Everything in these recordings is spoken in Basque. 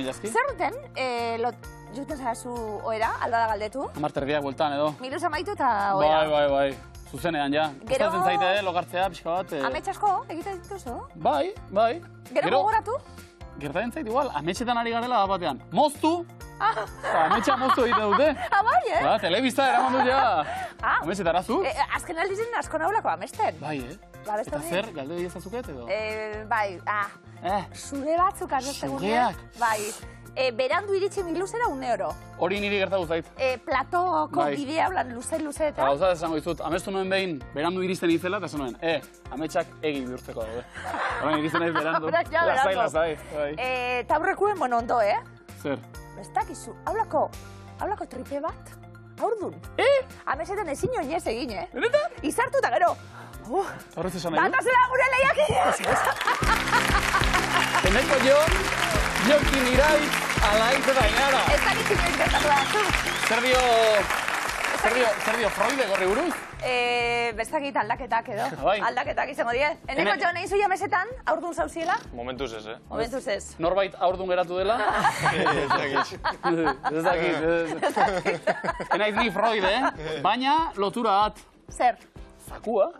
milazki. Zer duten, juten zarazu oera, alda da galdetu? Amarterdiak bueltan edo. Miluz amaitu eta oera. Bai. Zuzenean, ja. Gero... Gustatzen zaite, lokartzea, pixka bat. Amets asko, egiten dituzu? Bai. Gero gogoratu? Gertatzen zait igual, ametxetan ari garela da batean. Moztu! Ametxea moztu egite dute. Bai, Ba, telebista eraman dut ja. Ametxetara zu? Azken aldizen asko naulako amesten. Bai, Eta zer, galde diezazuket edo? Bai, zure batzuk amesten Zugeak? Bai. Berandu iritsi miluzera €1. Hori niri gertatu zait. Platoko bidea, luze eta... Gauza esango dizut, amestu nuen behin, berandu iristen izela, eta esan nuen, ametsak egi bihurtzeko daude. Horren iristen naiz berandu. Lasai. Eta aurrekuen, ondo, Zer? Ez dakizu, haulako tripe bat, aurdun. Amesetan ezin oinez egin, Benetan? Izartu eta gero. Horrez esan nahi du? Batazela gure lehiak! Eneko Jokin Iraitz, Alaitz eta Ainara. Ez dakizu nioiz gertatu da zu. Zer dio Freud gorri buruz? Bestakit aldaketak edo. Bai. Aldaketak izango die. Eneko Jon egin zuia mesetan, aurdun zauziela? Momentuz ez, Momentuz ez. Norbait aurdun geratu dela? Ez dakit. Enaiz ni Freud, Baina lotura bat. Zer? Zakua?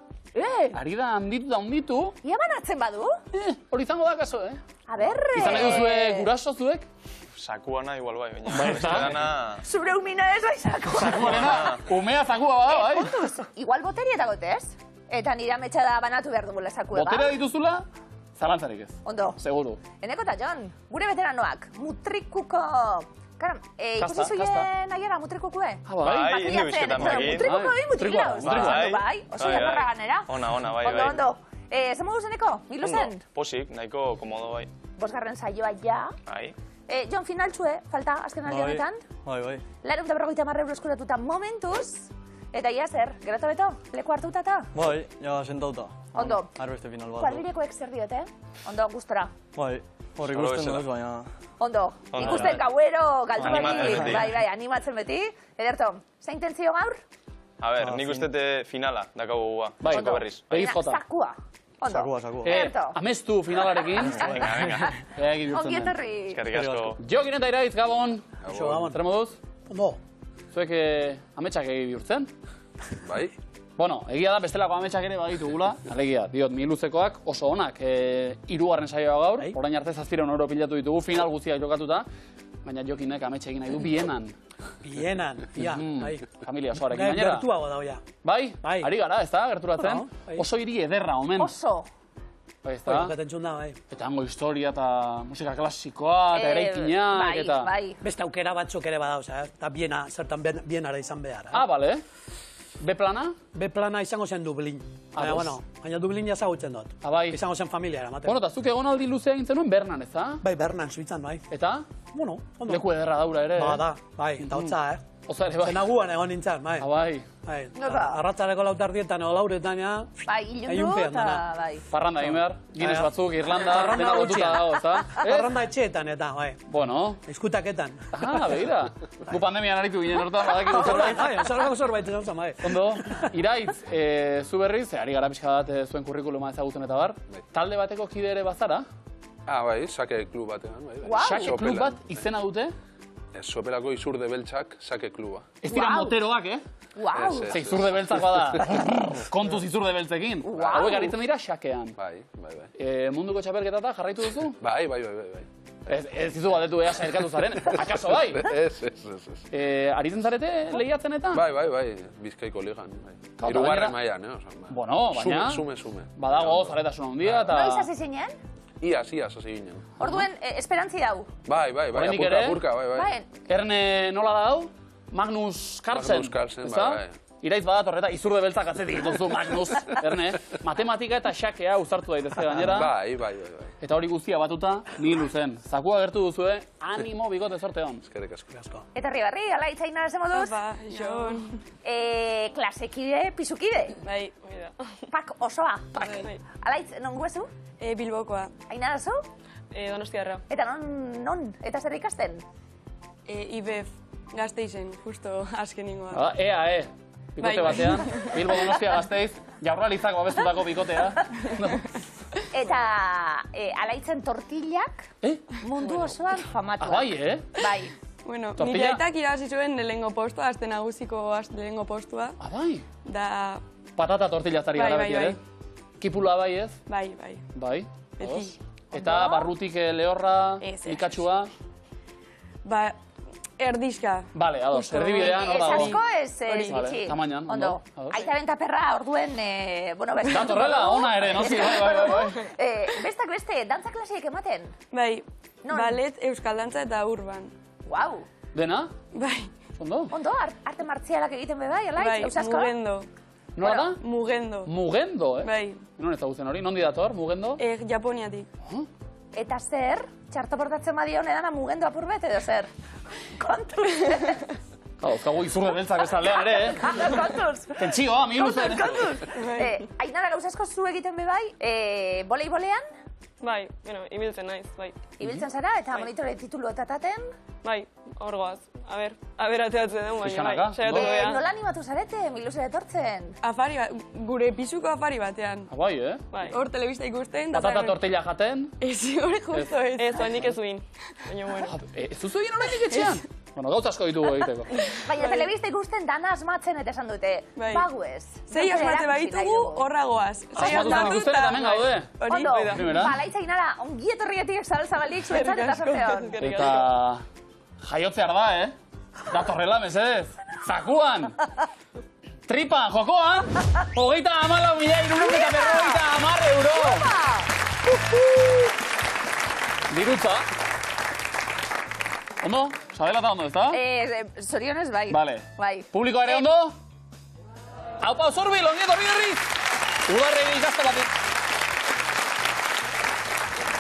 Ari da handitu. Ia banatzen badu? Hori izango da kaso, Aberre! Izan nahi duzue guraso zuek? Sakuana igual bai, baina beste dana... Zure umina ez bai zakua. Zakuarena, umea zakua bada, bai? Kontuz, igual boterieta gotez. Eta nire ametsa da banatu behar dugula zakue, ba? Boterea dituzula, zalantzarik ez. Ondo. Seguru. Eneko eta Jon, gure veteranoak, mutrikuko... Karam, ikusi Kasta. zuien aiera mutrikukue? Bai, indi bizketan begin. Mutrikuko egin mutrikilauz. Bai, oso jakorra ganera. Ona, bai. Ondo. Zer moduz eneko? Miluzen? Posik, nahiko komodo bai. Bosgarren saioa ja. Bai. Jon, finaltxue, falta azken aldi honetan. Bai. Lareun eta berrogeita marre euro eskuratuta momentuz. Eta ia zer, geratu beto? Leku hartuta eta? Bai, ja sentauta. Ondo. Arbeste final bat. Kuadrilekoek zer diote? Ondo, gustora. Bai, hori ikusten duz, baina... Ondo, ikusten gauero, galdu Animatzen beti. Bai, animatzen beti. Ederto, zein tentzio gaur? A ber, nik ustete finala dakau gua. Bai, Ondo berriz. Begiz jota. Zakua. Ondo. Sakua. Ederto. Amestu finalarekin. Venga. Egi bihurtzen Ongi den. etorri. Eskerrik asko. Jokin eta Iraitz, Gabon. Gabon. Zer moduz? Ondo. Zuek ametsak egi bihurtzen? Bai. Bueno, egia da bestelako ametsak ere baditugula. Alegia, diot, miluzekoak oso onak. Hirugarren saioa gaur, orain arte 700 € pilatu ditugu, final guztiak jokatuta. Baina Jokinek ametsa egin nahi du Bienan. Bienan, bai. Familia osoarekin gainera. Gertuago da, oia. Bai, ari gara, ez da, gerturatzen. Bai. Oso hiri ederra, omen. Oso. Bai, ez da. Gatentzun da, bai. Eta hango historia eta musika klasikoa eta eraikinak eta... Bai. Beste aukera batzuk ere bada, eta biena, zertan bienara izan behar. Bale. B-plana? B-plana izango zen Dublin. Baina Dublin jazagutzen dut. Bai. Izango zen familiara, mate. Bueno, eta zuk egonaldi luzea egin zenuen Bernan, ez da? Bai, Bernan, Suitzan, bai. Eta? Bueno, ondo. Leku ederra daura ere. Ba, da, bai, eta hotza, Oza ere, bai. Zenaguan egon nintzen, bai. Bai. Arratzareko lautardietan edo lauretan, ja. Bai, ilundu eta bai. Parranda egin behar, Guinness batzuk, Irlanda, Parranda dena lotuta dago, ez da? Parranda etxeetan eta, bai. Bueno. Izkutaketan. Begira. Gu pandemian aritu ginen hortan, badakigu zerbait. Bai, zerbait zerbait esan, bai. Ondo, Iraitz, zu berriz, ari gara pixka bat zuen kurrikuluma ezagutzen eta bar. Talde bateko kide ere bazara? Bai, sake klub batean, bai. Sake klub bat izena dute? Sopelako Izurde Beltzak sake kluba. Ez dira moteroak, Wow. Ze Izurde Beltzak bada, kontuz Izurde Beltzekin. Hauek aritzen dira sakean. Bai. Munduko txapelketata jarraitu duzu? Bai. Ez dizu batetu ea sailkatu zaren, akaso bai? Ez. Aritzen zarete lehiatzen eta? Bai, Bizkaiko ligan. Hirugarren mailan, Bueno, baina... Sume. Badago zaretasun handia eta... Noiz hasi zinen? Iaz hasi ginen. Orduen, esperantzi dau. Bai, apurka, bai. Erne nola da hau? Magnus Carlsen, bai. Iraitz badator eta Izurde Beltzak atzetik dituzu Magnus, Erne. Matematika eta xakea uzartu daitezke gainera. Bai. Eta hori guztia batuta, nilu zen. Zakua gertu duzue, animo bikote zorte hon. Eskerrik asko. Eta Ribarri, Alaitz Ainara ze moduz? Jon. Klasekide, pisukide? Bai, oida. Pak osoa? Bai. Alaitz, non guezu? Bilbokoa. Ainara zu? Donostiarra. Eta non? Eta zer ikasten? IBEF Gasteizen, justo azken ingoa. EAE, bikote batean. Bilbo Donostia Gasteiz, Jaurlaritzak babestutako bikotea. Eta alaitzen tortillak mundu osoan famatuak. Bai, Bai. Bueno, nire aitak irabazi zuen lehengo postua, azte nagusiko lehengo postua. Bai. Da... Patata tortillazari gara beti, ere? Kipula bai ez? Bai, bai. Bai. Beti. Eta barrutik lehorra, likatxua? Ba, erdizka. Bale, ados, erdibidean hor dago. Ez asko ez bitxi. Tamainan, ondo. Aitaren taperra orduen, bueno, beste. Datorrela, ona ere, nozi, bai. Bestak beste, dantza klasiek ematen? Bai, ballet, euskal dantza eta urban. Guau. Dena? Bai. Ondo? Ondo, arte martzialak egiten be bai, alaitz, eusasko? Bai, mugendo. Nola da? Mugendo. Mugendo, Bai. Non ezagutzen hori, nondi dator, mugendo? Japoniatik. Eta zer? Txarto portatzen badio honedana mugendo apur bet edo zer? Kontuz! Euskagu izurre beltzak bezaldean ere, Kontuz! Tentsioa, mi luzen. Kontuz! Ainara gauzasko zu egiten be bai, voleibolean? Bai, ibiltzen naiz, bai. Ibiltzen zara eta monitore titulu eta taten? Bai, hor goaz. A ber, ateatzen dugu, baina bai. Pixkanaka? Nola animatu zarete, miluzera etortzen? Afari bat, gure pisuko afari batean. Bai, Bai, hor telebista ikusten. Patata tortilla jaten? Ez, hori justo ez. Ez, handik ez uin. Baina, bueno. Ez duzu egin horretik etxean? Bueno, gauz asko ditugu egiteko. Baina telebista ikusten dana asmatzen eta esan dute. Bagu ez. Zei asmate baitugu, horra goaz. Asmatu zen ikusten eta hemen gaude. Ondo, balaitza Ainara, ongi etorriatik zabalik zuetzat eta sorteon. Eta jaiotzear da, Datorrela, mesedez. Zakuan! Tripan, jokoan! 34.350 euro! Dirutza. Ondo? Sabela eta ondo, ez da? Zorionez, bai. Vale. Bai. Publikoa ere ondo? Haupa, Zurbil, ongi etorri berriz! Udarregi ikastoratik.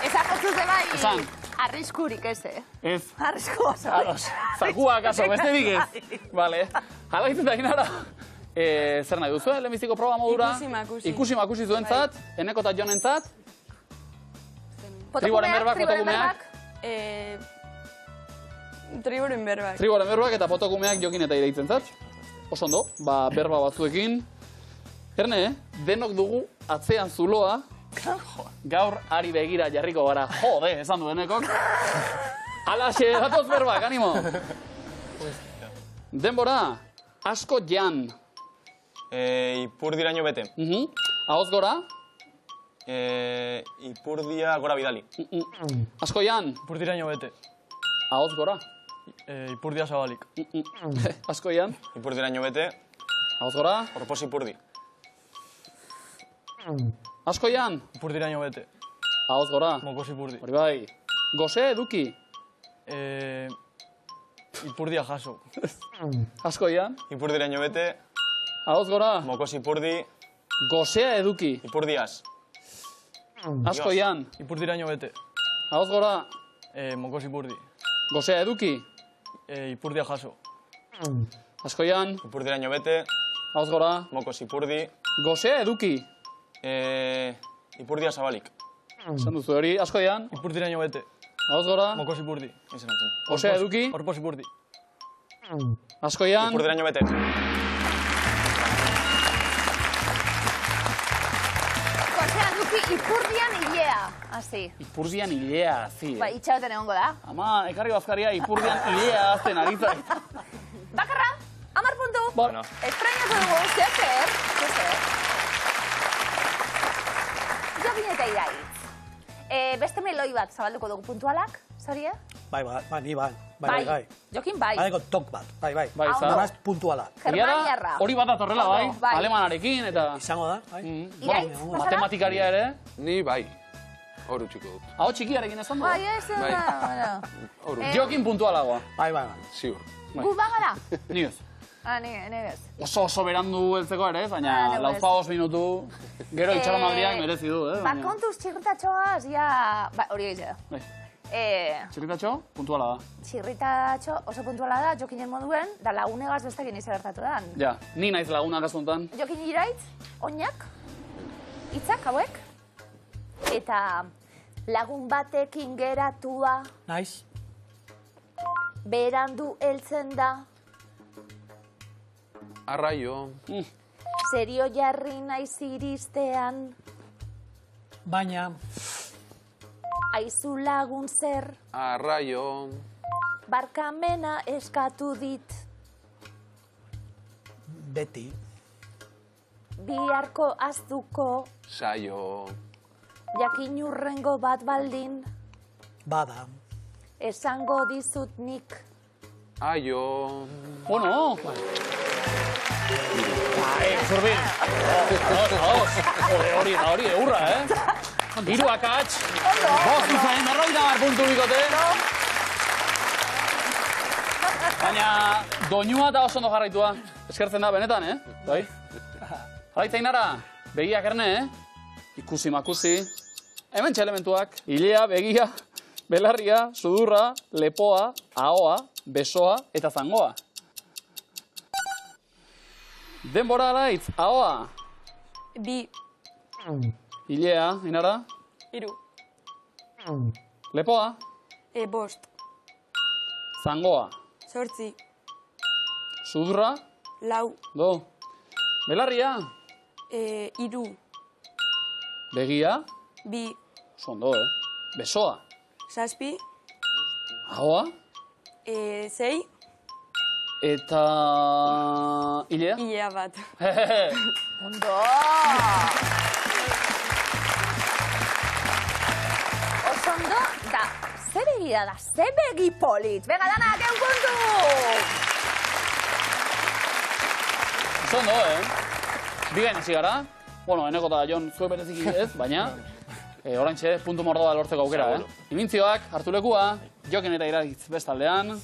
Esan jotzuz bai. Esan. Arriskurik ez, Ez. Arrisku oso. Zakua, kaso, besterik ez. Vale. Hala egiten da Ainara. Zer nahi duzu, lehenbiziko proba modura? Ikusi makusi zuentzat, Eneko eta Jonentzat. Triboren berbak, fotokumeak. Triboren berbak. Triboren berbak eta fotokumeak Jokin eta Ireitzen zat. Oso ondo, berba batzuekin. Erne, denok dugu atzean zuloa. Gaur ari begira jarriko gara. Jode, esan du Enekok. Alaxe, datoz berbak, animo. Denbora, asko jan. Ipurdiraino bete. Ahoz gora. Ipurdia gora bidali. Asko jan. Ipurdiraino bete. Ahoz gora. Ipurdia zabalik. Asko jan. Ipurdiraino bete. Ahoz gora. Orpos ipurdi. Asko jan. Ipurdiraino bete. Ahoz gora. Mokos ipurdi. Hori bai. Gose eduki. Ipurdia jaso. Asko jan. Ipurdiraino bete. Ahoz gora. Mokos ipurdi. Gosea eduki. Ipurdiaz. Asko jan. Ipurdiraino bete. Ahoz gora. Mokos ipurdi. Gosea eduki. Ipurdia jaso. Asko jan. Ipurdiraino bete. Ahoz gora. Mokos ipurdi. Gosea eduki. Ipurdia zabalik. Esan duzu hori. Asko jan. Ipurdiraino bete. Ahoz gora. Mokos ipurdi. Gosea eduki. Orpos ipurdi. Asko jan. Ipurdiraino bete. Gosea eduki ipurdian hilea. Asi. Ipurdian hilea, zi. Ba, itxaroten egongo da. Ama, ekarri bazkaria ipurdian hilea azten aritzai. Bakarra, 10 puntu. Bueno. Estrañako dugu, zer? Jokin eta Iraitz. Beste meloi bat zabalduko dugu puntualak, Zorie? Bai, ni bai. Jokin bai. Badeko tok bat, bai. Bai, Además, puntuala. Germaniarra. Hori bat datorrela, bai. Bai. Alemanarekin eta... Izango da, bai. Iraitz, Matematikaria ere. Ni bai. Horu txiko dut. Hau txikiarekin esan du? Bai, ez da. Horu. Jokin puntualagoa. Bai. Ziur. Gu bagara? Ni ez. Ni ez. Oso berandu heltzeko ere, baina lauzpagos minutu, gero itxaronaldiak merezi du, Ba, kontuz txirritatxoaz, ja... Ba, hori egitza da. Txirritatxo, puntuala da. Txirritatxo oso puntuala da, jokinen moduen, da lagunegaz bestekin izan gertatu da. Ja, ni naiz lagunak azuntan. Jokin Iraitz, oinak, hitzak hauek, eta lagun batekin geratua, Naiz. berandu heltzen da, Arraio. serio jarri naiz iristean, Baina, Aizu lagun zer, Arraio. barkamena eskatu dit. beti. Biharko aztuko, Saio. jakin urrengo bat baldin, Bada. esango dizut nik. Aio. Bueno. Zurbil. Hori, eurra, Hiru akats. Bost izain, 50 puntu bikote. Baina, doinua da oso ondo jarraitua. Eskertzen da, benetan, Bai? Jarraitza Ainara, begiak erne, Ikusi makusi. Hemen elementuak. Ilea, begia, belarria, sudurra, lepoa, ahoa, besoa eta zangoa. Denbora alaitz, ahoa. Bi, Ilea, Ainara. hiru, Lepoa, bost, zangoa. 8, Sudurra, 4, do. Belarria, 3, begia, 2, ondo, Besoa, 7, ahoa, 6, eta ilea. ilea bat. Ondo! Oso ondo, da, ze begia da, ze begi polit. Venga, danak, eun puntu! Oso ondo, Bigain hasi gara. Bueno, eneko eta Jon zue bereziki ez, baina oraintxe puntu mordoa lortzeko aukera, Imintzioak, hartu lekua, Jokin eta Iraitz bestaldean.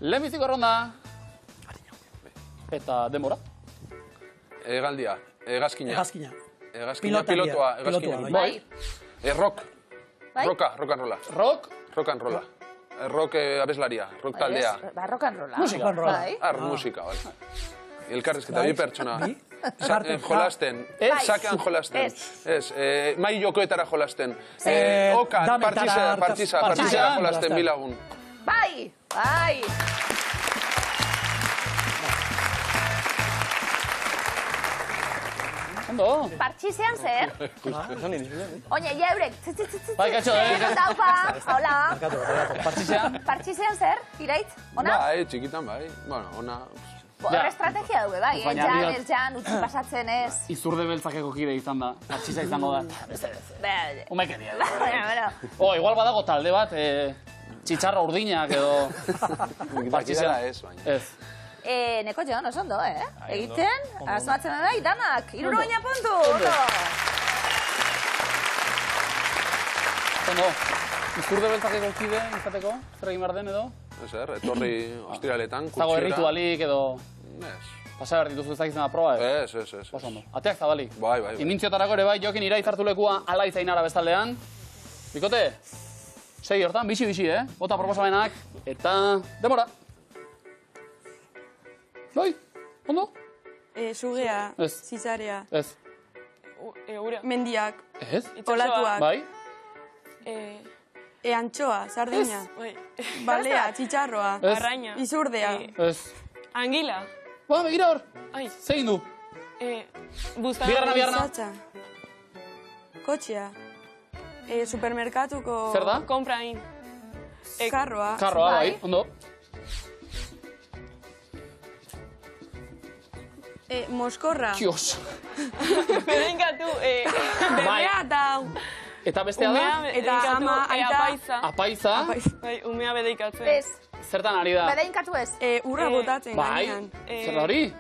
Lehenbiziko erronda. Eta denbora. Egaldia. Egazkina. Egazkina. Egazkina, Pilotaria. pilotoa. Pilotoa, Egazkina. Bai. Rock. Bai? Rock and rolla. Rock, Rock and rolla. Rock abeslaria. Rock taldea. Ba, rock and rolla. Musika. Rock and rolla. Bai. Musika, bai. Elkarrezketa, bi pertsona. Bi? Parte- Jolasten. Ez. Sakean jolasten. Ez. Mai jokoetara jolasten. Eh, Okan, dametara, partizara jolasten bilagun. Bai, bai. ondo. Partxizean zer? Oine, jaurek. Bai, katxo, Daupa, hola. Partxizean. Partxizean zer, Iraitz? Ona? Bai, txikitan bai. Bueno, ona... Horre estrategia dugu, bai. Baina Eljan, diot- eljan, utzi pasatzen ez. Izurde beltzakeko kide izan da. Partxiza izango da. Be- Umekeria. Bueno, Igual badago talde bat, txitxarra urdinak edo... Partizara ez, baina. Ez. Neko Jon, oso ondo, Egiten, asmatzen nahi, danak. Iruro baina puntu. Ondo. Ondo. Izurde beltzakeko kide izateko? Zer egin behar den edo? Zer, etorri ostiraletan, Ez dago kutsiera. erritualik edo... Ez. Pasa behar dituzu ez dakizena proba, Ez. Oso ondo. Ateak zabalik. Bai. Imintziotarako ere bai, Jokin Iraitz hartu lekua Alaiz Ainara bestaldean. Bikote, segi hortan, bixi, Bota proposamenak, eta demora. Bai, ondo? Sugea, Ez. zizarea, Ez. ura, mendiak, Ez? olatuak, Bai? antxoa, sardina, balea, txitxarroa, Ez. arraina, izurdea, Ez. Angila. Ba, begira hor. Ai, Zegin du. buztana. Bigarna. izatza, kotxea, supermerkatuko... Zer da? Komprain. Karroa, Karroa, bai, Bai. ondo. moskorra, Kios. Bedeinkatu, berrea eta Eta bestea da? Eta ama, aita. apaiza. Apaiza. Bai, umea bedeikatzen. Ez, Zertan ari da? bedeinkatu ez. urra botatzen Bai. gainean. Zer da hori?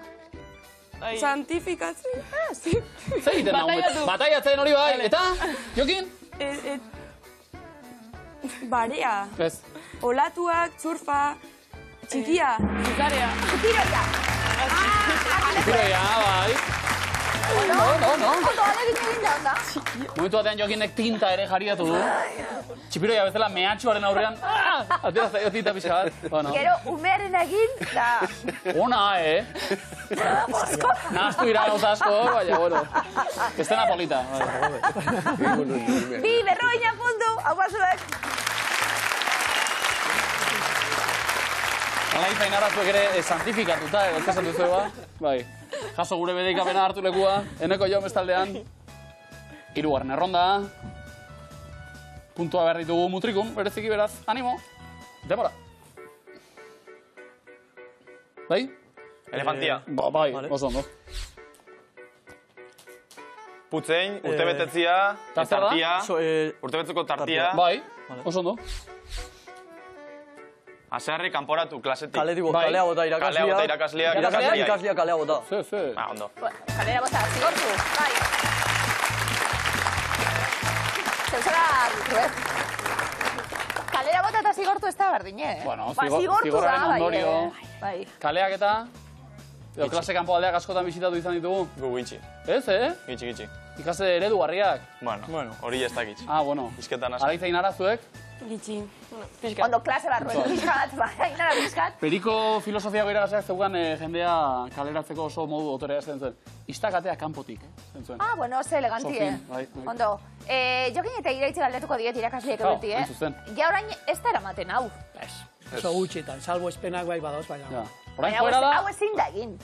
Bai. Santifikatzen. Zer egiten da? Bataiatu. Bataiatzen hori bai. Eta? Jokin? Barea, Ez. olatuak, surfa, txikia. Zizarea. Tiroia. Tiroia, bai. No. Ondo, alegin egin da, onda. Momentu batean Jokinek tinta ere jariatu du. Txipiroia bezala mehatxuaren aurrean. Atera zaio tinta pixka bat. Bueno. Gero, umearen egin, da. Ona, Nahaztu ira gauza asko, baina, bueno. Estena polita. Bi, berroina puntu, hau basuek. Alaiz Ainara zuek ere santifikatuta, edo esan duzu eba. Bai. Jaso gure bedeikapena hartu lekua, eneko jo bestaldean. Hirugarren erronda. Puntua behar ditugu mutrikun, bereziki beraz, animo. Demora. Bai? Elefantia. Bai, oso ondo. Putzein, urtebetetzia, Tartea da? tartia, So, urtebetzeko tartia, Bai, oso ondo. aserre kanporatu klasetik. Kaletik Bai. kalea bota Kalea bota irakasleak, Irakasleak kalea bota. Ze. Ba, ondo. Kalera bota, zigortu, bai. Zeuzera, Ruet. Kalera bota eta zigortu ez da berdin, eh? Bueno, Ba, zigortu zigorraren da, bai, ondorio. Bai. Kaleak eta... Edo klase kanpo aldeak askotan bisitatu izan ditugu. Gu gitxi, Ez, gitxi. Ikasle eredugarriak. Bueno, hori ez dakit. Ah, bueno. Izketan hasi. Araitzein arazuek. Gitxi. Ondo klase barruen pixkat, bai, inara pixkat. Periko filosofiako irakaseak zeukan jendea kaleratzeko oso modu dotorea esaten zuen. Iztakatea kanpotik, esaten zuen. Ah, bueno, ze elegantie. Sofin, bai. Ondo. Jokin eta iraitzi galdetuko diet irakasleek Claro, beti, hain zuzen. Ja orain ez da eramaten hau. Oso gutxitan, salbo espenak bai badoz, baina. Ja. Orain Baina joera da, hau ezin da egin.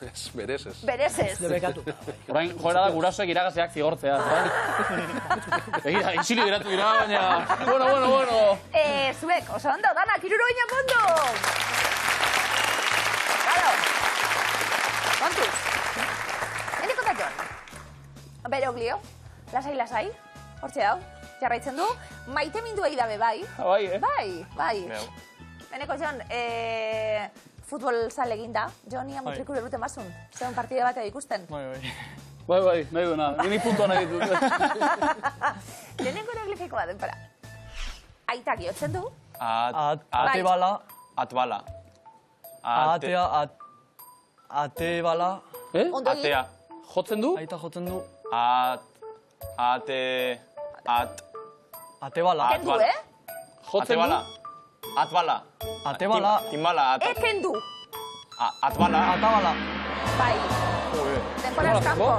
Ez, berez ez. Berez ez. Debekatuta, bai. orain joera da gurasoek irakaseak zigortzea. Egira, isili geratu dira, baina... Bueno. Zuek, oso ondo, danak, iruroina kontu! Claro. Kontuz. Hende kontatxon. Beroglio, lasai, hortxe hau, jarraitzen du. Maite minduei dabe bai. Bai, Bai. Beu. Heneko Jon, futbol zale eginda. Jonia mutrikul eruten basun. Zeuen partide batea ikusten. Bai, nahi duena. Nini puntua nahi ditut. Lehenengo eroglifikoa denpora. Aitak jotzen du. Ate bala. Atbala. Atea. Ate bala. Ondo egin. Atea. Jotzen du? Aita jotzen du. Ate Ate bala. Kendu, Jotzen bala. du? Atbala. Ate bala. Timbala. Kendu. Atbala. Ata bala. Bai. Denpora eskampo.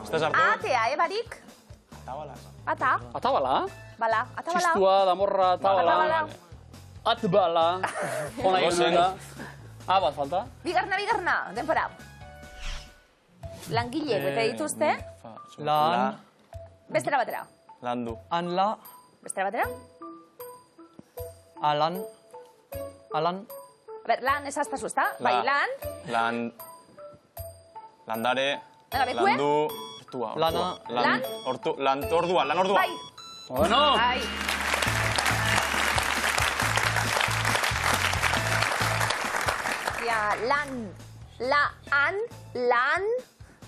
Ez da sartu? Atea, barik. Atabala. Atabala? Bala, atabala. Txistua, damorra, atabala. Atabala. Atbala. Hona egin da. Bat falta. Bigarna, denpora. Langileek bete dituzte. Lan. Bestera batera. Landu. Anla. Bestera batera. Alan. A ber, lan esaztazu, ezta? Bai, lan. Landare. Venga, bekue. Landu. Hortua. Lana. Lan. Ordua. Lan ordua. Bai. Bueno. Bai. Ja, lan,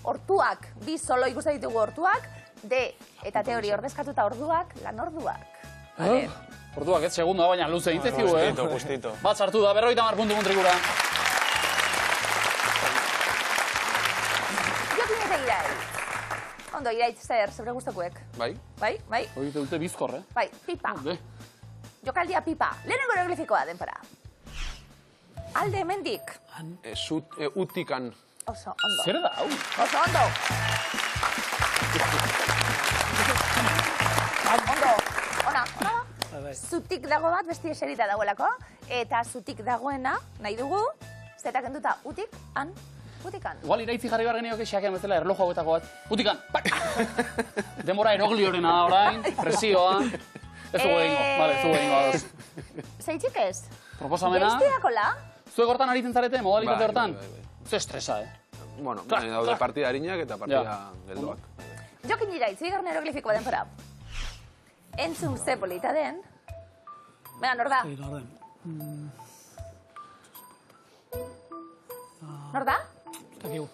hortuak. Bi solo ikusten ditugu hortuak. Eta teori ordezkatuta orduak, lan orduak. Orduak ez segunda, baina luze intezkigu, Gustito. Bat sartu da, 50 puntu muntrikura. Jokin eta irai. Ondo, iraitz zer, zebre guztokuek. Bai? Bai? Hori dute bizkor, Bai, pipa. Jokaldia pipa. Lehenengo eroglifikoa denpora. Alde hemendik. Utikan. Oso ondo. Zer da, hau? Oso ondo. Ondo. Ona da. Zutik dago bat, besti eserita dagoelako. Eta zutik dagoena, nahi dugu, zeta kenduta utikan. Igual iraitzi jarri behar genioke xakean bezala erloju hauetako bat. Utikan, pak! Demora erogliorena da orain, presioa. Ez dugu egingo, bale, ez dugu egingo ados. Zeitzik ez? Proposamena. Geiztiakola? Zuek hortan aritzen zarete, modalitate hortan? Bai. Ze estresa, Bueno, daude partida harinak eta partida geldoak. Jokin iraitz, bigarren eroglifikoa denpora. Entzun ze polita den. Venga, nor da? Nor da? Takigu.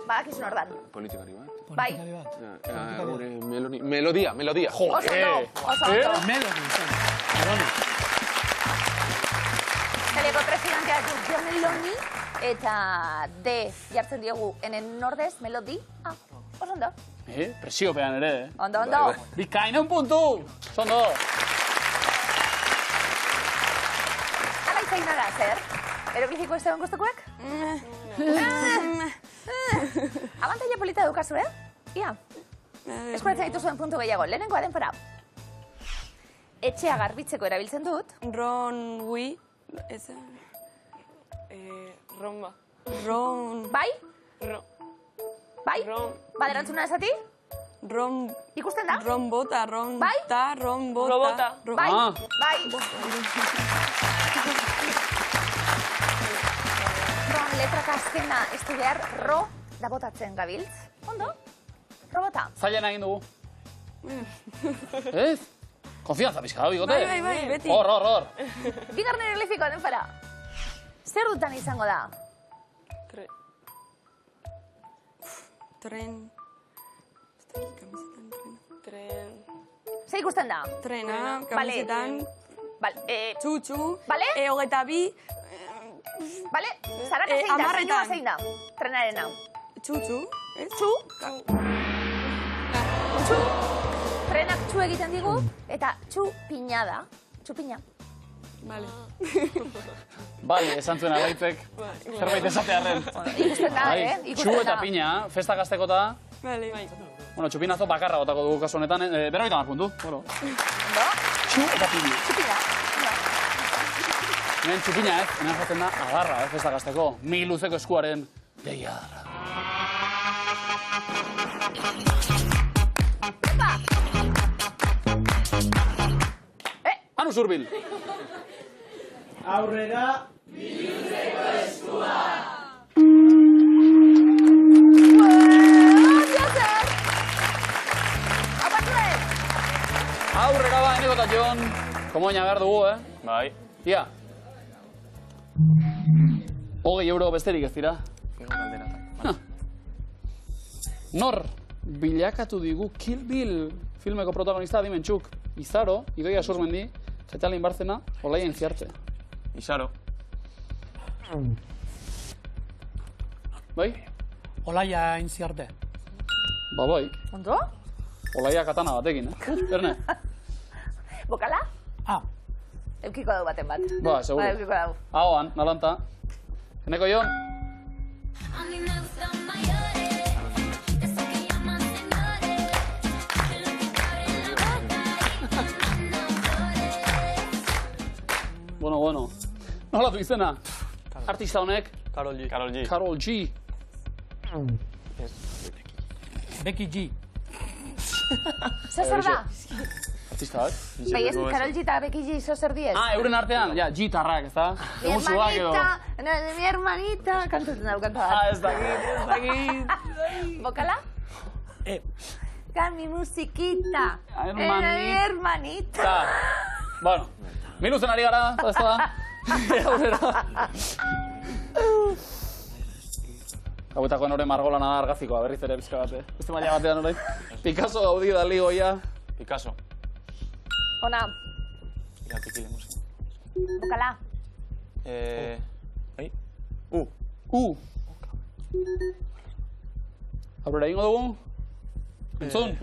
Badakizu nor dan. Politikari bat. Bai. Melodia. Oso ondo, oso ondo. Meloni. Teleko presidentea du John Meloni eta D jartzen diogu enen nordez, Melodi. Oso ondo. Presiopean ere, Ondo, ondo. Bikaina un puntu! Zondo! Ala itzain nara, zer? Eroglifiko ez zegoen guztokuek? Abantaila polita dukazu, Ia. Eskuratzen dituzuen puntu gehiago. Lehenengoa denpora. Etxea garbitzeko erabiltzen dut. Ron, hui. Ez. Ron. Bai? Ron. Bai? Ron. Baderantzuna esati? Ikusten da? Rombota, Bai? rombota. Robota. Bai, Ah. bai. Roan letrak azkena estudiar ro da botatzen gabiltz. Ondo? Robota. Zailen egin dugu. Ez? Konfianza pixka da, bigote? Bai, beti. Hor. Bigarren erlefikoa den para. Zer dutan izango da? Tren. Tren. Zer ikusten da? Trena, Vale. kamisetan. Txutxu. Bale? Hogeta bi. Bale? Zarata zein da? Hamarretan. Zeinua zein da? Trenarena. Txutxu. Txu? Txu? Trenak txu egiten digu, eta txu pina da. Txu pina. Vale. Bale, esan zuen alaitzek. Zerbait esatearren. Ikusten da, Bai, Ikusten txu da. eta pina, festak aztekota. Vale. Bueno, txupinazo bakarra botako dugu kasu honetan, 50 puntu. Bueno. Ondo? Txu eta pina. Txu pina. Ondo. Hemen txupina ez, hemen jaten da agarra, festak azteko. Mi luzeko eskuaren deiadarra. Anu Zurbil. Aurrera. Aurrera ba, Eneko eta Jon. Komoina behar dugu, Bai. Ia. 20 euro besterik ez dira. Nor bilakatu digu Kill Bill filmeko protagonista adimentxuk. Izaro, Idoia Surmendi, Zetalin Barzena, Olaia Intziarte. Izaro. Bai? Olaia Intziarte. Ba bai. Ondo? Olaia katana batekin, Erne? Bokala? Ah, Eukiko dau baten bat. Ba, seguro. Ba, eukiko dau. Ahoan, nalanta. Eneko Jon. Bueno. Nola du izena? Artista honek? Karol G. Karol G. Karol G. Becky G. Zer da? Artista bat? Bai, ez Karol G eta Becky G zer diez? Ah, euren artean, ja, G-tarrak, ez da? Mi hermanita, mi hermanita, kantatzen dau, kanta bat. Ah, ez dakit. Bokala? Kan mi musiquita. Hermanita. Hermanita. Bueno, miluzen ari gara, eta ez da? Aurrera. Hauetako nore margolana da argazikoa, berriz ere pizka bate. Beste maila batean orain. Picasso, Gaudí, Dalí, Goya. Picasso. Ona, Iratikile musika. bokala. Bai. Aurrera ingo dugu? Entzun?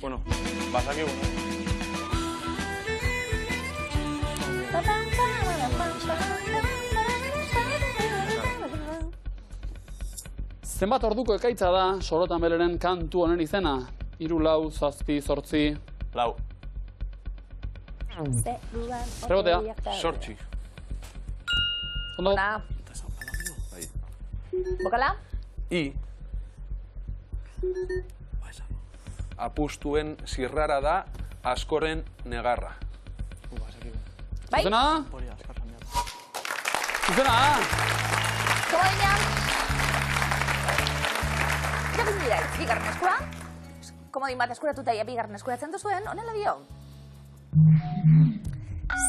Bueno, basakigu. Zenbat orduko ekaitza da Sorotan Beleren kantu honen izena? 3, 4, 7, 8. Lau. Rebotea. Sortzi. Ondo? Ona. Bokala? I. Apustuen zirrara da askoren negarra. Bai? Zuzena? Zuzena? Komodinean. Jakin dira, bigarren eskura. Komodin bat eskuratuta ia bigarren eskuratzen duzuen, honela dio.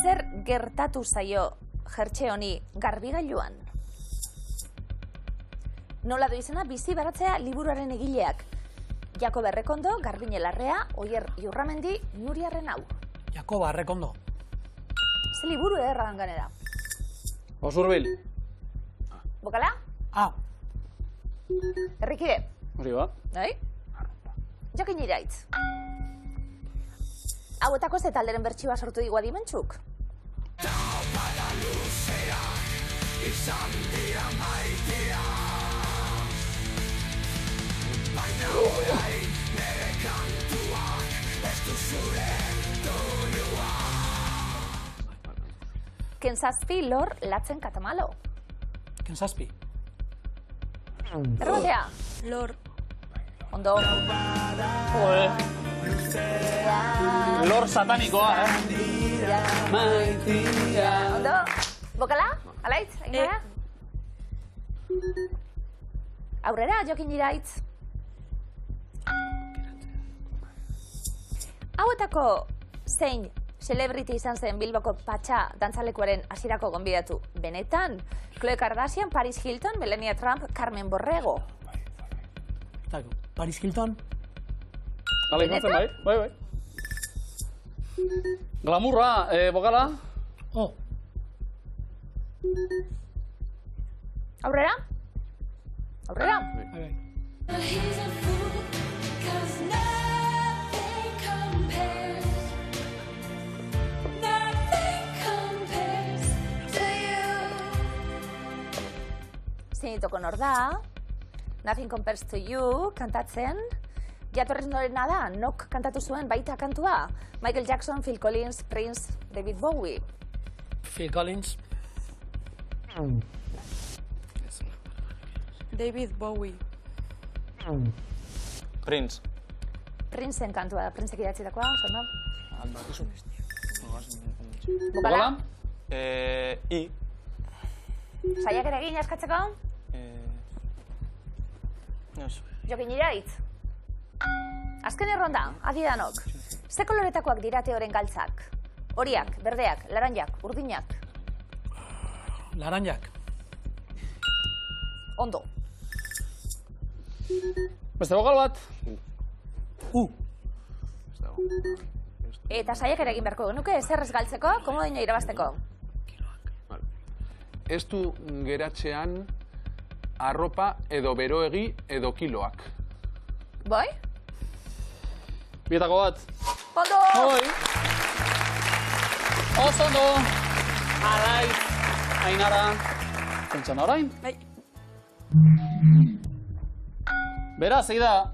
Zer gertatu zaio jertxe honi garbigailuan? Nola du izena bizi baratzea liburuaren egileak. Jakob Errekondo, Garbine Larrea, Oier Iurramendi, Nuria Renau. Jakoba Errekondo. Ze liburu ederra ganera. Osurbil. Bokala? Ah, Errikide. Hori ba. Bai? Jakin iraitz. Hauetako ze talderen bertsioa sortu digu adimentxuk? Kenzazpi lor latzen katamalo. Kenzazpi. Errotea. Lor. Ondo. Lor satanikoa, Ondo. Bokala? Alaitz, Ainara? Aurrera, Jokin Iraitz. Hauetako zein celebrity izan zen Bilboko Patxa dantzalekuaren hasierako gonbidatu benetan? Khloe Kardashian, Paris Hilton, Melania Trump, Carmen Borrego. Paris Hilton. Gala, imatzen bai. Glamurra, Bokala? Oh. Aurrera? Aurrera? Zinitoko nor da, Nothing Compares to You, kantatzen. Jatorrez norena da, nok kantatu zuen baita kantua. Michael Jackson, Phil Collins, Prince, David Bowie. Phil Collins. David Bowie. Prince. Princeen kantua da, Princek idatzitakoa, zondo? Bokala? I. Saiak ere egin askatzeko? Jokin Iraitz. Azken erronda, adidanok. Ze koloretakoak dira teoren galtzak? Horiak, berdeak, laranjak, urdinak. Laranjak. Ondo. Beste bokal bat? Eta saiak ere egin beharko genuke, zer ez galtzeko, komodina irabazteko. Ez du geratzean arropa edo beroegi edo kiloak. Bai? Bietako bat? Ondo! Oi! Oso ondo! Alaitz, Ainara. Pentsana orain? Bai. Beraz, egi da.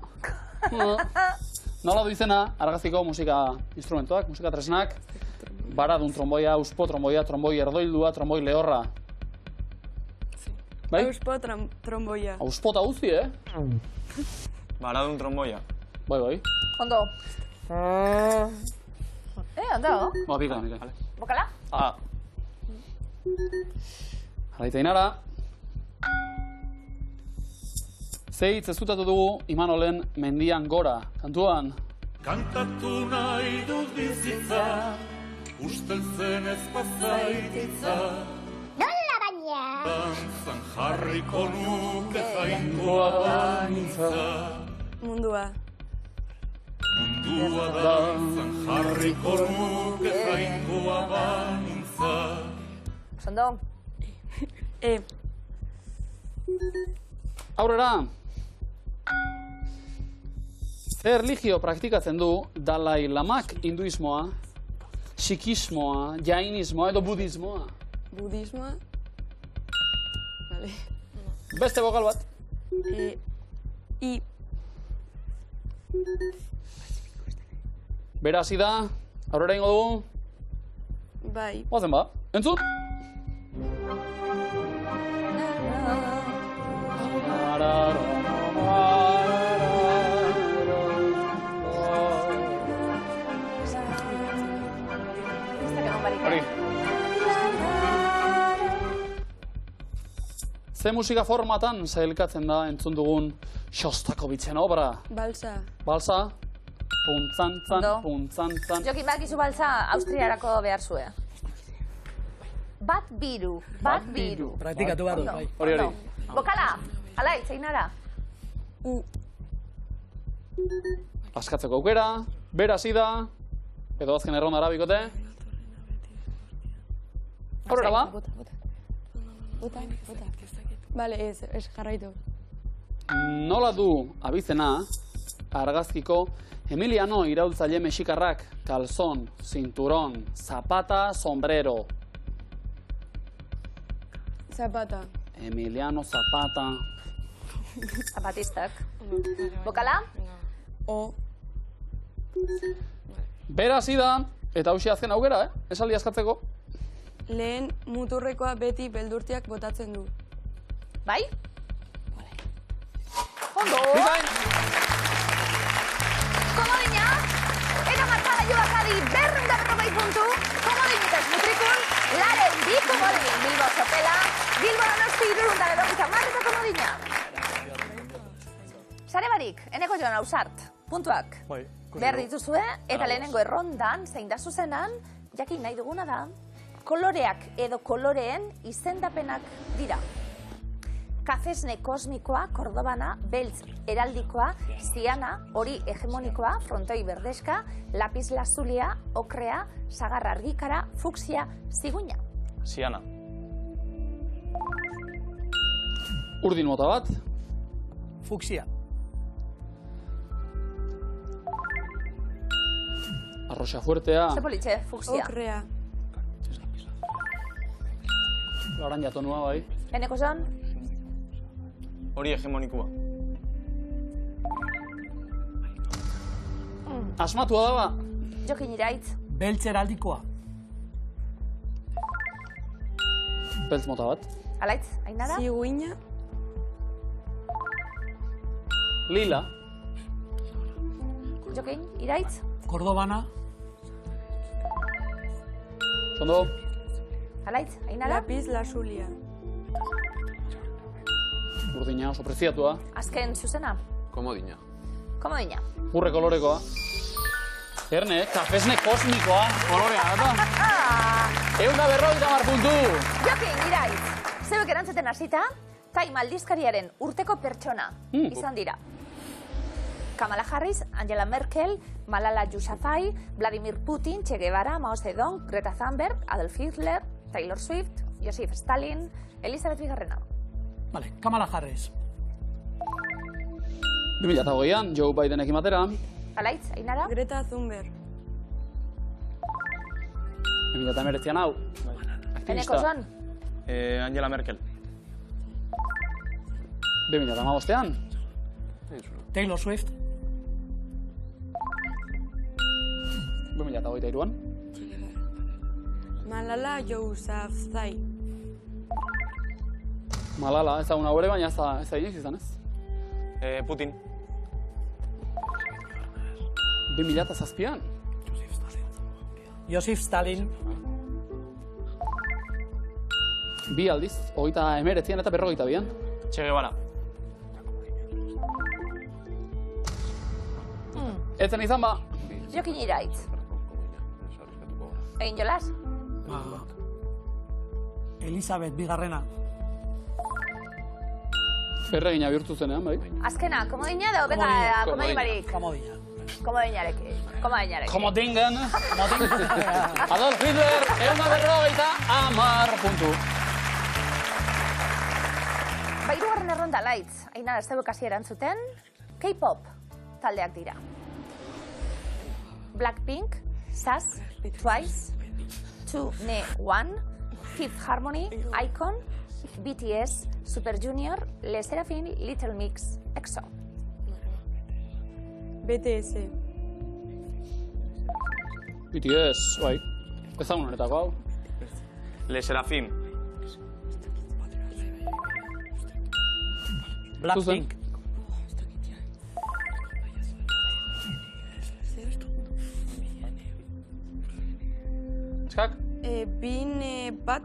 Nola du izena, argazkiko musika instrumentuak, musika tresnak. Baradun tromboia, auspo tromboia, tromboi erdoildua, tromboi lehorra. Bai? Auspo tromboia. Auspota guzti, Baradun tromboia. Bai. Ondo. Ondo. Ba, pika. Bokala? A. Alaitz, Ainara. Zeitz ezkutatu dugu Imanolen Mendian Gora, kantuan. Kantatu nahi dut bizitza, usten zen ez pazaititza. Nola baina? Dantzan jarriko nuke jainkoa banitza. Mundua. Mundua dantzan jarriko nuke jainkoa banitza. Zondo. Aurrera. Ze erlijio praktikatzen du Dalai Lamak? Hinduismoa, sikismoa, jainismoa edo budismoa? Budismoa. Vale. Beste bokal bat? I. Beraz, da, aurrera ingo dugu? Bai. Oazen ba, entzun? Hori. Ze musika formatan zailkatzen da entzun dugun Shostakovitzen obra? Balsa. Balsa? Puntzantzan, puntzantzan. Jokin bakizu balsa Austriarako behar zue. Bat biru. Praktikatu behar dut, bai. Hori. Bokala, Alaitz, Ainara. Askatzeko aukera, beraz da, edo azken errondara bikote. Aurrera ba? Buta. Bale, ez jarraitu. Nola du abizena argazkiko Emiliano iraultzaile mexikarrak kalzon, cinturón, zapata, sombrero. Zapata. Emiliano Zapata. Zapatistak. Bokala? O. Beraz da, eta hausia azken aukera, esaldi askatzeko. Lehen muturrekoa beti beldurtiak botatzen du. Bai? Ondo! Bikain! komodina, eta markagailuak adi 240 puntu, komodinitaz mutrikun, laren bi komodin, Bilbo Sopela, Bilbo Donosti 250 eta komodina. Sare barik, eneko joan ausart, puntuak. Behar dituzue, eta lehenengo errondan, zein da zuzenan, jakin nahi duguna da, koloreak edo koloreen izendapenak dira. Kafesne kosmikoa, kordobana, beltz heraldikoa, ziana, hori hegemonikoa, frontoi berdeska, lapis lazulia, okrea, sagarra argikara, fuksia, ziguina. Ziana. Urdin mota bat. Fuksia. Arroxa fuertea. Zepolitxe, fuksia. Okrea. Laranja tonua, bai. Eneko zon? Hori hegemonikoa. Asmatua daba. Jokin iraitz. Beltz heraldikoa. Beltz mota bat. Alaitz, Ainara? Ziguina. Lila. Jokin, iraitz? Kordobana. Zondo. Alaitz, Ainara? Lapis lazulia. Urdina oso preziatua. Azken zuzena? Komodina. Komodina. Urre kolorekoa. Erne, kafesne kosmikoa. Kolorea, eta. Eunda 50 puntu. Jokin, iraitz. Zeuek erantzuten hasita, Time aldizkariaren urteko pertsona izan dira. Kamala Harris, Angela Merkel, Malala Yousafzai, Vladimir Putin, Che Guevara, Mao Zedong, Greta Thunberg, Adolf Hitler, Taylor Swift, Joseph Stalin, Elizabeth Bigarrena. Vale, Kamala Harris. 2008an, Joe Bidenekin batera. Alaitz, Ainara? Greta Thunberg. 2019an hau. Eneko zon? Angela Merkel. 2015an. Taylor Swift. 2023an. Malala Yousafzai. Malala, ez da una hori, baina ez da inoiz izan ez. Putin. 2007an. Joseph Stalin. Bi aldiz, 39an eta 42an. Che Guevara. Etzen izan ba. Jokin iraitz. Egin jolas? Elizabeth Bigarrena. Erregina bihurtu zenean, bai. Azkena, komodina edo, venga, komodin barik. Komodina. Komodinarekin. Komodingen. Adolf Hitler, 150 puntu. Hirugarren erronda laitz, Ainara ez zeuek hasi erantzuten, K-pop taldeak dira. Blackpink, SAS, Twice, 2NE1, Fifth Harmony, Icon, BTS, Super Junior, Le Sserafim, Little Mix, EXO. BTS. BTS, bai. Ez da honetako hau. Le Sserafim. Blackpink. Eskak? Bine bat.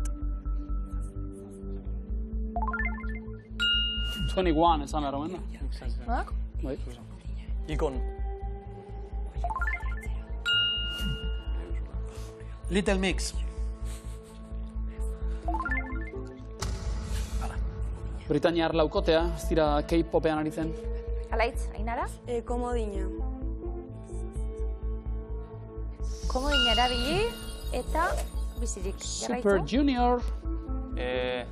21 esan behar omen da. Bai. Ikon. Little Mix. Britaniar laukotea, ez dira K-popean ari zen. Alaitz, Ainara? Komodina. Komodina erabili eta bizirik. Super Junior.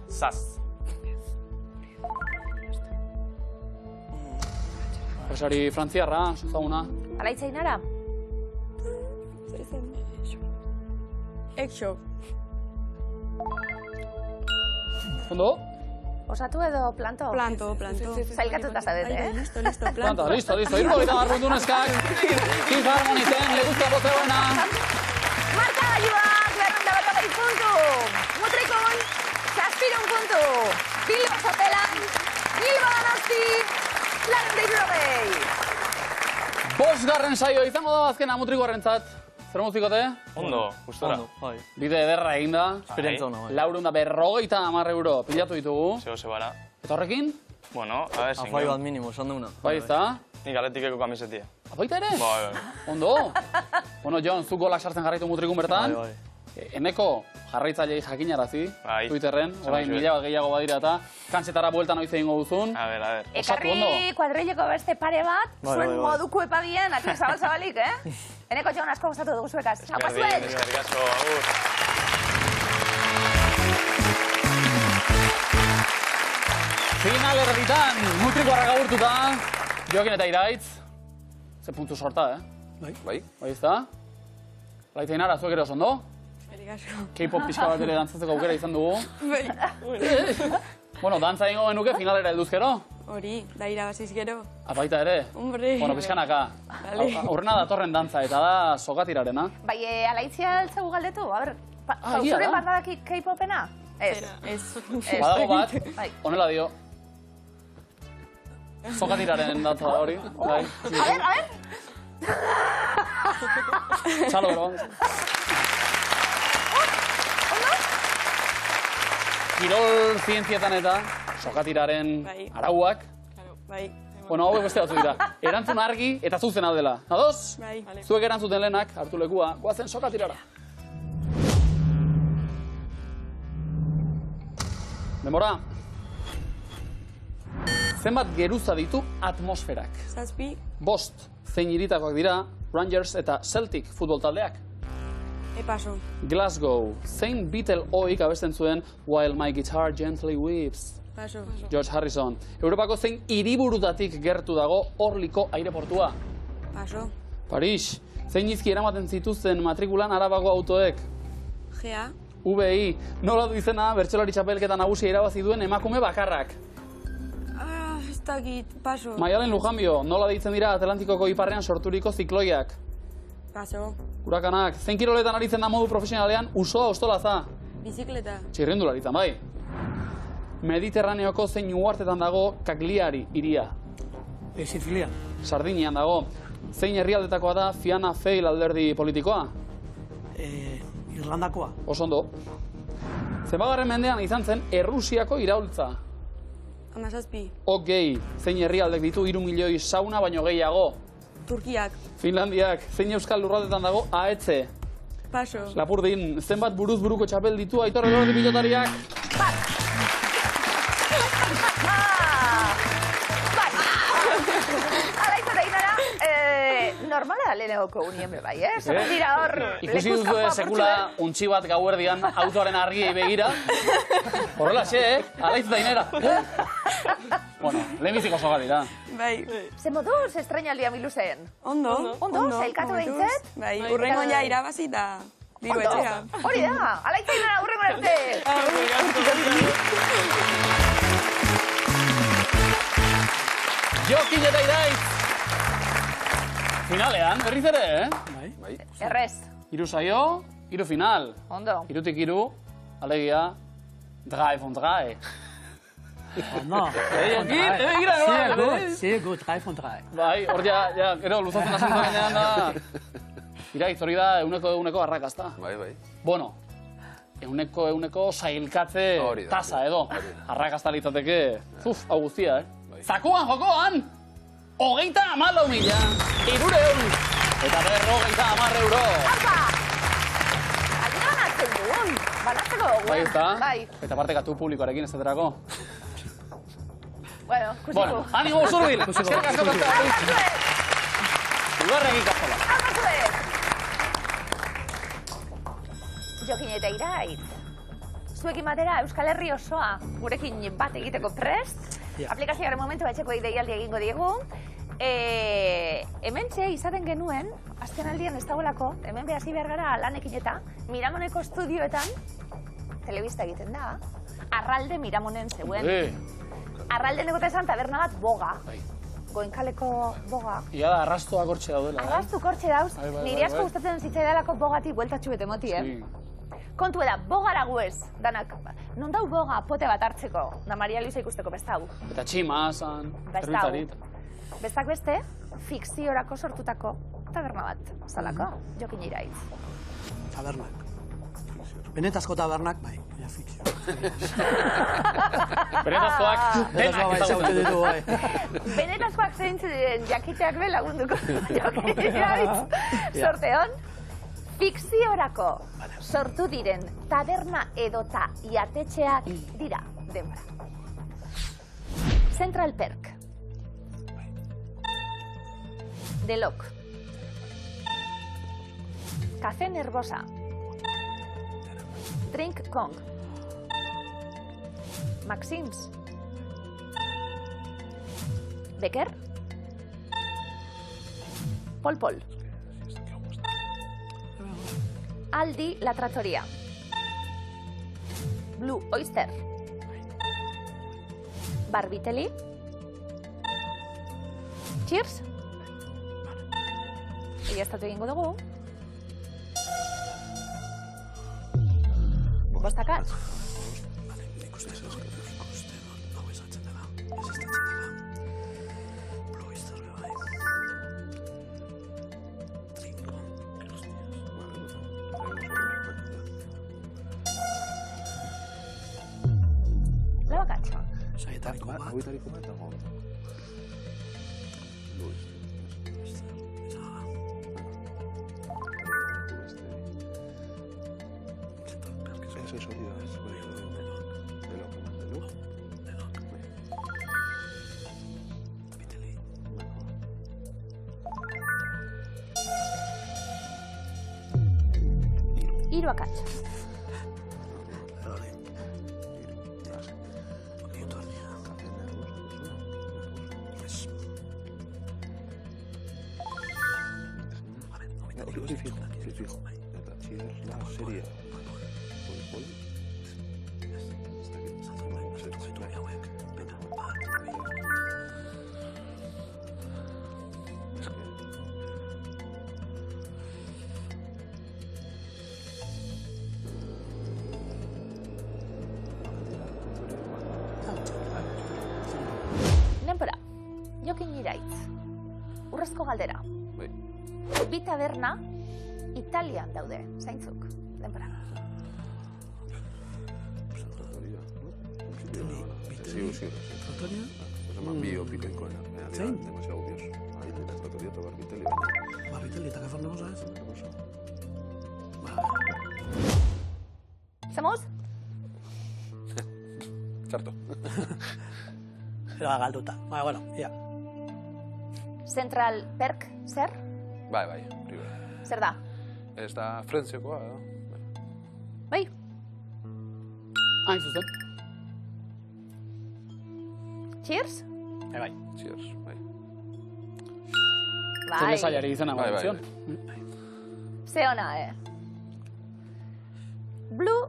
SAS. Presari frantziarra, zaguna. Alaitz, Ainara? EXO. Ondo? Osatu edo planto? Planto. Zailkatuta zaudete, eh? Listo, Planta, listo. Irrogeita marrundu neskak. Fifth Harmony zen, leguztia bozegoena. Markagailuak, 240 puntu. Mutrikun, 7 puntu. Bilbo Sopelan, Bilbo Donosti, 260. Bosgarren saio izango da azken amutrikoarrentzat. Zer muzikote? Ondo, gustora. Bai. Bide ederra egin da. Esperientza ona, bai. 450 euro pilatu ditugu. Zeo bara. Eta horrekin? Bueno, a ver, Afai bat minimo, esan duguna. Bai, ez da? Nik atletikeko kamisetia. Baita ere? Bai. Ondo? Bueno, Jon, zuk golak sartzen jarraitu mutrikun bertan. Bai. Eneko jarraitzailei jakinarazi, Bai. Twitterren, orain Zergatik. 1000 bat gehiago badira eta kantzetara buelta noiz egingo duzun. A ver. Osatu ondo. Ekarri kuadrileko beste pare bat, Bai, zuen bai, bai. moduko epagien, atik zabal-zabalik, Eneko Jon asko gustatu dugu zuekaz. Apa zuen! Eskerrik asko, agur. Final erditan, mutrikoarra gaurtuta, Jokin eta Iraitz. Ze puntu sorta, Bai. Bai, ez da? Laita Inara, zuek ere oso ondo? Eskerrik asko. K-pop pixka bat ere dantzatzeko aukera izan dugu. Bai. Bueno, dantza egingo genuke finalera helduzkero. Hori, da irabaziz gero. Apaita ere. Hombre. Bueno, pixkanaka. Vale. Aurrena datorren dantza eta da sokatirarena. Bai, alaitzia altzegu galdetu, a ber, egia zuren da. bat badaki K-popena? Ez. Ez. Badago bat, Bai. honela dio. Sokatiraren dantza da hori. Bai. A ber! Txalo, bero. Kirol zientzietan eta sokatiraren Bai. arauak. Bai. Bueno, hauek beste batzu dira. Erantzun argi eta zuzena dela. Ados? Bai. Zuek erantzuten lehenak, hartu lekua, goazen sokatirara. Denbora. Zenbat geruza ditu atmosferak? 7. 5 zein hiritakoak dira Rangers eta Celtic futbol taldeak. Paso. Glasgow, zein Beatle oik abesten zuen While My Guitar Gently Weeps. Paso. George Harrison. Europako zein hiriburutatik gertu dago Orliko aireportua. Paso. Paris, zein izki eramaten zituzten matrikulan Arabako autoek. Gea. VI, nola du izena bertsolari txapelketa nagusia irabazi duen emakume bakarrak. Ez dakit. Paso. Maialen Lujanbio, nola deitzen dira Atlantikoko iparrean sorturiko zikloiak. Paso. Hurakanak, zein kiroletan aritzen da modu profesionalean usoa ostolaza. Bizikleta. Txirrindularitzan, bai. Mediterraneoko zein uhartetan dago Cagliari hiria. Sizilia. Sardinian dago. Zein herrialdetakoa da Fianna Fáil alderdi politikoa? Irlandakoa. Oso ondo. Zenbagarren mendean izan zen Errusiako iraultza. 17. Okei, zein herrialdek ditu 3 milioi sauna baino gehiago. Turkiak. Finlandiak, zein euskal lurraldetan dago Ahetze. Paso. Lapurdin, zenbat buruz buruko txapel ditu Aitor Elordi pilotariak? Alaitz eta Inara, normala da lehenagoko unien be bai, Zaten dira hor... Ikusi duzu sekula untxi bat gauerdian autoaren argiei begira. Horrela xe, Alaitz eta Inara. Bueno, lehenbizik oso dira. Bai. Ze moduz estrenaldia miluzen? Ondo. Ondo, zailkatu behintzet? Bai, urrengo ja irabazi eta diru etxea. Hori da, Alaitz eta Inara urrengo arte! Jokin eta Iraitz! Finalean, berriz ere, Bai. Errez. 3 saio, 3 final. Ondo. 3tik 3, alegia, 3 von 3. No. Sehr gut, 3 von 3. Bai, hor ja, gero, luzatzen asunto ginean da. Iraitz, hori da, euneko arrakazta. Bai. Bueno, euneko sailkatze Hori da, tasa edo. hori da. Arrakazta litzateke, hau guztia, Zakuan jokoan, 34.000, 300, eta 50 euro. Apa! Agin banatzen dugun, banatzeko dugun. Bai, ez da? Bai. Eta parte katu publikoarekin ez zaterako. Bueno, kusiko. Bueno, animo zurbil! Eskerrik asko katu. Ugarregi kazola. Jokin eta Iraitz. Zuekin batera Euskal Herri osoa gurekin bat egiteko prest. Aplikazioaren momentu batxekoei deialdi egingo diegu. Hementxe izaten genuen, azken aldian ez dagoelako, hemen behasi behar gara lanekin eta Miramoneko estudioetan, telebista egiten da, Arralde Miramonen zeuen. Arralde negotesan taberna bat boga. Goenkaleko boga. Ia da, arrastoak hortxe daudela. Arrastu kortxe dauz, nire asko gustatzen zitzaidalako bogatik bueltatxu bete moti, Kontu da, bogara guez, danak. Non dau boga pote bat hartzeko, da Maria Luisa ikusteko bestau. Eta tximazan, Bestak beste, fikziorako sortutako taberna bat, zalako, Jokin Iraitz. Tabernak. Benetazko tabernak, bai, baina fikzio. Benetazkoak denak ezagutzen ditu. Benetazkoak zeintzen diren jakiteak be lagunduko Jokin Iraitz. Sorte hon, fikziorako sortu diren taberna edota jatetxeak dira denbora. Central Perk. Delok. Café Nervosa. Drink Kong. Maxims. Becker. Pol Pol. Aldi La Trattoria. Blue Oyster. Barbitelli. Cheers. Egiaztatu egingo dugu. Bostakat. Labakatxo. Saietariko bat. Hauetariko bat dago. Eso es sólido, es Hiru akatxo. Denbora, Jokin Iraitz. Urrezko galdera. Bi taberna Italian daude, zaintzuk. Denbora. Zein? Barbitelli eta Café Nervosa ez? Zemuz? Txarto. Era galduta. Baina, bueno, ia. Central Perk, zer? Bai, hori bai. Zer da? Ez da frentzekoa, edo? Bai? Hain zuzen. Cheers? Bai. Cheers, bai. Zule zailari izena Bai, ematen zion. Ze ona, Blue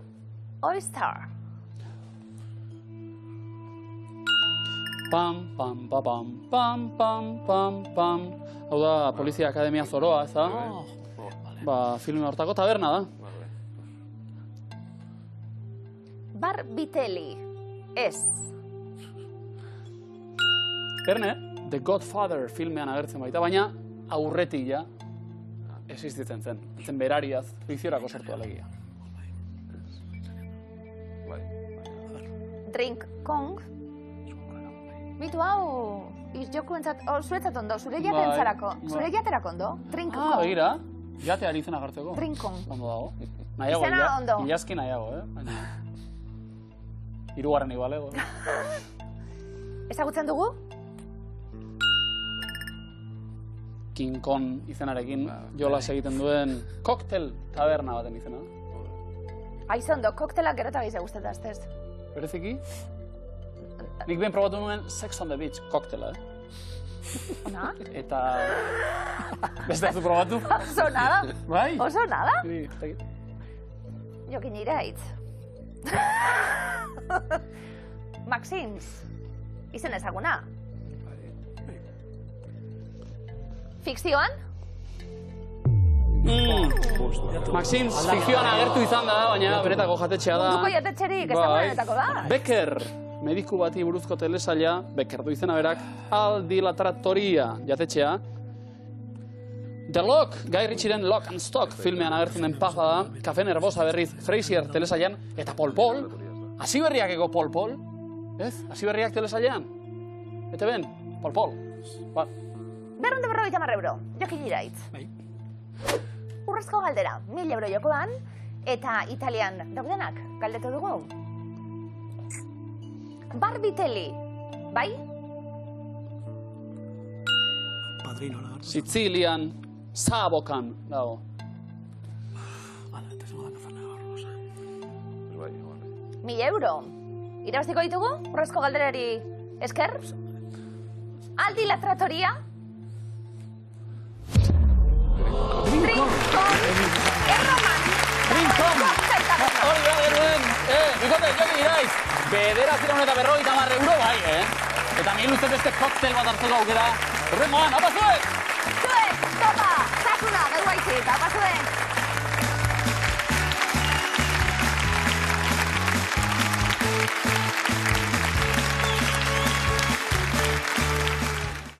Oyster. Pam, pam, pa, pam, pam, pam, pam, pam. Hau da, Polizia Akademia Zoroa, ez da? Ba, filme hortako taberna da. Barbitelli. Ez. Erne, The Godfather filmean agertzen baita, baina aurretik ja existitzen zen. Zen berariaz, fikziorako sortu alegia. Drink Kong. Bitu hau, jokuentzat, zuretzat ondo, zure jatentzarako. Zure jaterako ondo. Drink Kong. Begira, jateari izena gartzeko. Drink Kong. Ondo dago. Nahiago, Izena ondo. Ilazki nahiago, baina... Hirugarren igualego. Ezagutzen dugu? King Kong izenarekin jolas egiten duen koktel taberna baten izena. Aizondo, koktelak gero eta gehiago guztetan, ez? Bereziki? Nik ben probatu nuen Sex on the Beach koktela, Ona? Eta... Beste ez du probatu? Oso nada? Bai? Oso nada? Jokin Iraitz. Maxims. Izen ezaguna. Fikzioan? Maxims fikzioan agertu izan da, baina benetako jatetxea da. Munduko jatetxerik, ez da benetako da. Becker, mediku bati buruzko telesaila, Becker du izena berak, Aldi La Trattoria jatetxea, The Lock, Guy Ritchieren Lock and Stock filmean agertzen den paja da, Kafe Nervosa berriz Frasier telesailan, eta Pol Pol, hasi berriak ego Pol Pol, ez? Hasi berriak telesailan, eta ben, Pol Pol. Ba. 250 euro, Jokin Iraitz. Urrezko galdera, 1000 euro jokoan, eta Italian daudenak galdetu dugu. Barbitelli, bai? Padrino, la Sicilian, Sabokan dago. Hala, eta zego da Fernando Rosa. 1000 euro. Irabaziko ditugu, urrezko galderari esker? Aldi la trattoria? Rincon! Hori da genuen, bikote, Jokin Iraiz, 950 euro bai, Eta miluzek beste koktel bat hartzeko aukera. Horrengoan, apa zuek! Zuek, topa, sakuna,